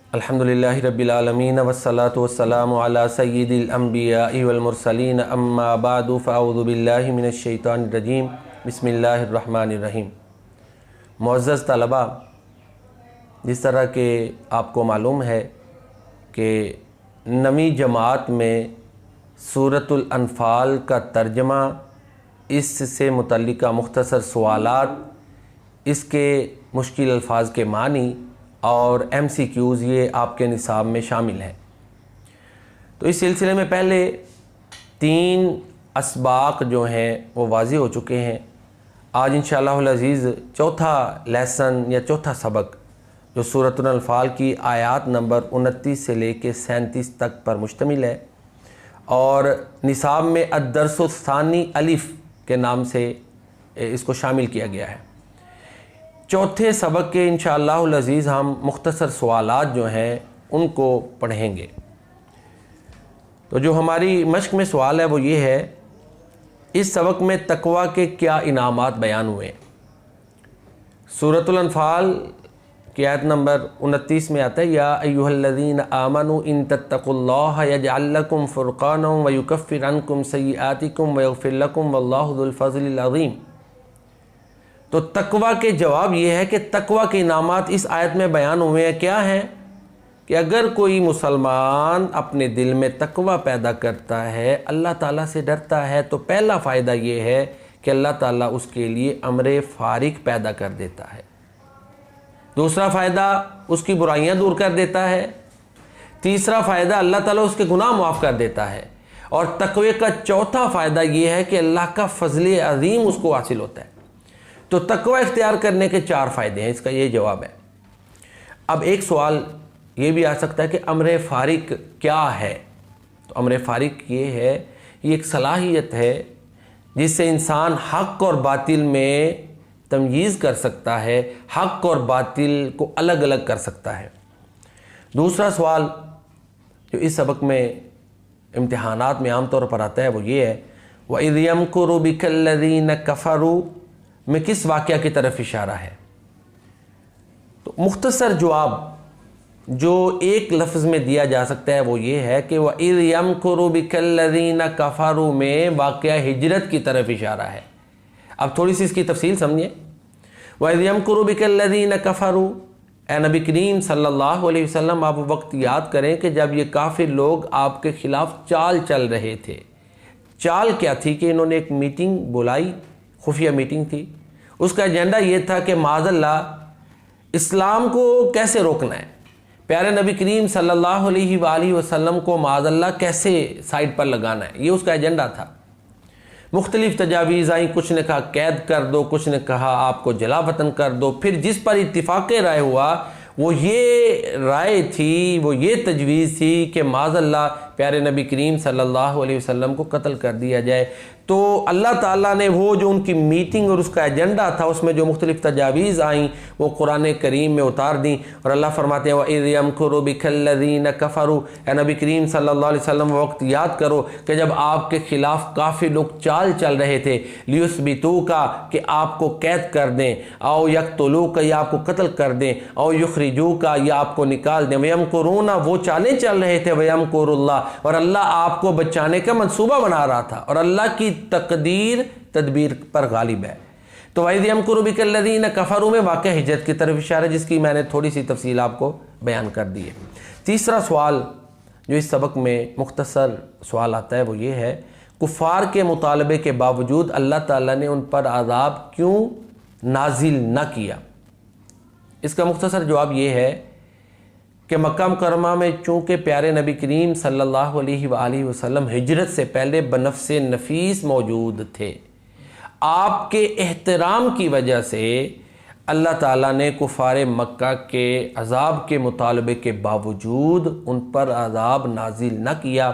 अल्हम्दुलिल्लाहि रब्बिल आलमीन वस्सलातु वस्सलामु अला सय्यिदिल अंबियाइ वल मुरसलीन अम्मा बादु फ़अऊज़ु बिल्लाहि मिनश शैतानिर रजीम बिस्मिल्लाहिर रहमानिर रहीम। मुअज़्ज़ज़ तलबा, जिस तरह के आपको मालूम है कि नवी जमात में सूरतुल अनफ़ाल का तर्जमा, इससे मुतल्लिका मुख्तसर सवालात, इसके मुश्किल अल्फाज के मानी और MCQs ये आपके निसाब में शामिल है। तो इस सिलसिले में पहले 3 असबाक जो हैं वो वाज़ी हो चुके हैं। आज इंशाअल्लाहुल अज़ीज़ चौथा लेसन या चौथा सबक जो सूरतुल अनफ़ाल की आयात नंबर 29 से लेके 37 तक पर मुश्तमिल है और निसाब में अद-दर्सुस्सानी अलिफ़ के नाम से इसको शामिल किया गया है। चौथे सबक के इंशाअल्लाहुल अज़ीज़ हम मुख्तसर सवालात जो हैं उनको पढ़ेंगे। तो जो हमारी मश्क में सवाल है वो ये है, इस सबक में तक़वा के क्या इनामात बयान हुए। सूरतुल अनफ़ाल की आयत नंबर 29 में आता है, या अय्युहल्लज़ीना आमनू इन तत्तक़ुल्लाह यजअल लकुम फ़ुरक़ानन व युकफ़्फ़िर अन्कुम सय्यिआतिकुम व यग़फ़िर लकुम वल्लाहु ज़ुल फ़ज़लिल अज़ीम। तो तक़वा के जवाब ये है कि तक़वा के इनामात इस आयत में बयान हुए हैं। क्या हैं कि अगर कोई मुसलमान अपने दिल में तक़वा पैदा करता है, अल्लाह ताला से डरता है, तो पहला फ़ायदा ये है कि अल्लाह ताला उसके लिए अम्र फ़ारिक पैदा कर देता है। दूसरा फ़ायदा उसकी बुराइयां दूर कर देता है। तीसरा फ़ायदा अल्लाह ताला उसके गुनाह माफ़ कर देता है। और तक़वे का चौथा फ़ायदा ये है कि अल्लाह का फ़ज़ल अज़ीम उसको हासिल होता है। तो तक़वा इख्तियार करने के 4 फ़ायदे हैं, इसका ये जवाब है। अब एक सवाल ये भी आ सकता है कि अम्र फ़ारिक क्या है। तो अम्र फ़ारिक ये है, ये एक सलाहियत है जिससे इंसान हक़ और बातिल में तमयीज़ कर सकता है, हक़ और बातिल को अलग अलग कर सकता है। दूसरा सवाल जो इस सबक में इम्तिहानात में आम तौर पर आता है वो ये है, वइज़ यमकुरु बिकल्लज़ीना कफ़रू में किस वाक़या की तरफ इशारा है। तो मुख्तसर जवाब जो एक लफ्ज़ में दिया जा सकता है वो ये है कि वइज़ यमकुरु बिकल्लज़ीना कफ़रू में वाक़या हिजरत की तरफ इशारा है। अब थोड़ी सी इसकी तफसील समझिए। वइज़ यमकुरु बिकल्लज़ीना कफ़रू, ए नबी करीम सल्लल्लाहु अलैहि वसल्लम, आप वक्त याद करें कि जब ये काफ़िर लोग आपके ख़िलाफ़ चाल चल रहे थे। चाल क्या थी कि इन्होंने एक मीटिंग बुलाई, खुफिया मीटिंग थी। उसका एजेंडा ये था कि माज़अल्लाह इस्लाम को कैसे रोकना है, प्यारे नबी करीम सल्लल्लाहु अलैहि वसल्लम को माज़अल्लाह कैसे साइड पर लगाना है, ये उसका एजेंडा था। मुख्तलिफ तजावीज़ आई, कुछ ने कहा कैद कर दो, कुछ ने कहा आपको जला वतन कर दो। फिर जिस पर इत्तिफ़ाक़ राय हुआ वो ये राय थी, वो ये तजवीज़ थी कि माज़अल्लाह प्यारे नबी करीम सल्लल्लाहु अलैहि वसल्लम को कत्ल कर दिया जाए। तो अल्लाह ताला ने वो जो उनकी मीटिंग और उसका एजेंडा था उसमें जो मुख्तलिफ तजावीज़ आईं वो कुरान करीम में उतार दी। और अल्लाह फरमाते हैं वइज़ यमकुरु बिकल्लज़ीना कफ़रू, ए नबी करीम सल्लल्लाहु अलैहि वसल्लम वक्त याद करो कि जब आपके ख़िलाफ़ काफ़ी लोग चाल चल रहे थे, लियुस्बितूका कि आपको कैद कर दें, औ यक़्तुलूका या आपको कत्ल कर दें, औ युख़रिजूका या आपको निकाल दें। वयमकुरूना वो चालें चल रहे थे, वयमकुरुल्लाह और अल्लाह आपको बचाने का मंसूबा बना रहा था और अल्लाह की तकदीर तदबीर पर गालिब है। तो वइज़ यमकुरु बिकल्लज़ीना कफ़रू में वाक़या हिजरत की तरफ इशारा है, जिसकी मैंने थोड़ी सी तफसील आपको बयान कर दी है। तीसरा सवाल जो इस सबक में मुख्तसर सवाल आता है वो ये है, कुफ़ार के मुतालबे के बावजूद अल्लाह ताला ने उन पर अज़ाब क्यों नाजिल न किया। इसका मुख्तसर जवाब ये है कि मक्का मुकर्रमा में चूँकि प्यारे नबी करीम सल्लल्लाहु अलैहि वसल्लम हिजरत से पहले बनफ़्से नफीस मौजूद थे, आपके एहतराम की वजह से अल्लाह ताला ने कुफ़ार मक्का के अज़ाब के मुतालबे के बावजूद उन पर अज़ाब नाजिल न किया।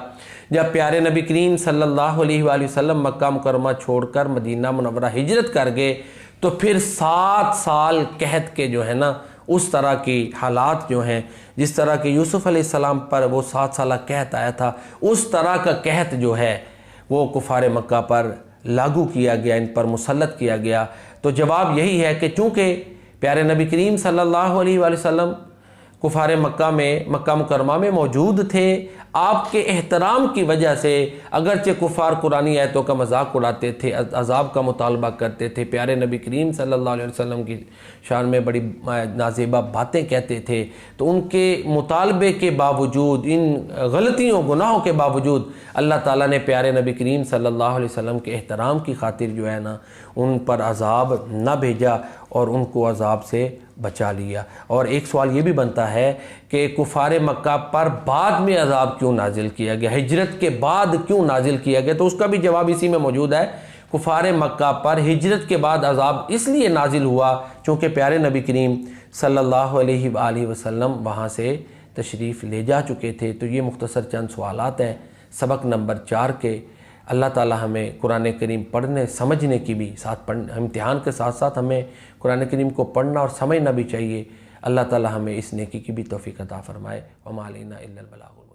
जब प्यारे नबी करीम सल्लल्लाहु अलैहि वसल्लम मक्का मुकर्रमा छोड़कर मदीना मुनव्वरा हिजरत कर गए तो फिर 7 साल कहत के जो है ना उस तरह की हालात जो हैं, जिस तरह के यूसुफ़ अलैहिस्सलाम पर वो 7 साल कहत आया था, उस तरह का कहत जो है वो कुफ़ार मक्का पर लागू किया गया, इन पर मुसल्लत किया गया। तो जवाब यही है कि चूँकि प्यारे नबी करीम सल्लल्लाहु अलैहि वसल्लम कुफार मक्का में, मक्का मुकरमा में मौजूद थे। आपके एहतराम की वजह से अगरचे कुफार कुरानी आयतों का मजाक उड़ाते थे, अजाब का मुतालबा करते थे, प्यारे नबी करीम सल्लल्लाहु अलैहि वसल्लम की शान में बड़ी नाजेबा बातें कहते थे, तो उनके मुतालबे के बावजूद, इन गलतियों गुनाहों के बावजूद अल्लाह ताला ने प्यारे नबी करीम सल्लल्लाहु अलैहि वसल्लम के एहतराम की खातिर जो है ना, उन पर अजाब न भेजा और उनको अजाब से बचा लिया। और एक सवाल ये भी बनता है कि कुफार मक्का पर बाद में अजाब क्यों नाजिल किया गया, हिजरत के बाद क्यों नाजिल किया गया, तो उसका भी जवाब इसी में मौजूद है। कुफार मक्का पर हिजरत के बाद अजाब इसलिए नाजिल हुआ चूँकि प्यारे नबी करीम सल्लल्लाहु अलैहि वसल्लम वहाँ से तशरीफ़ ले जा चुके थे। तो ये मुख्तसर चंद सवालात हैं सबक नंबर 4 के। अल्लाह ताला हमें कुरान करीम पढ़ने समझने की भी साथ इम्तिहान के साथ साथ हमें कुरान करीम को पढ़ना और समझना भी चाहिए। अल्लाह ताला हमें इस नेकी की भी तौफीक अता फरमाए। वमा अलैना इल्लल बलागुल।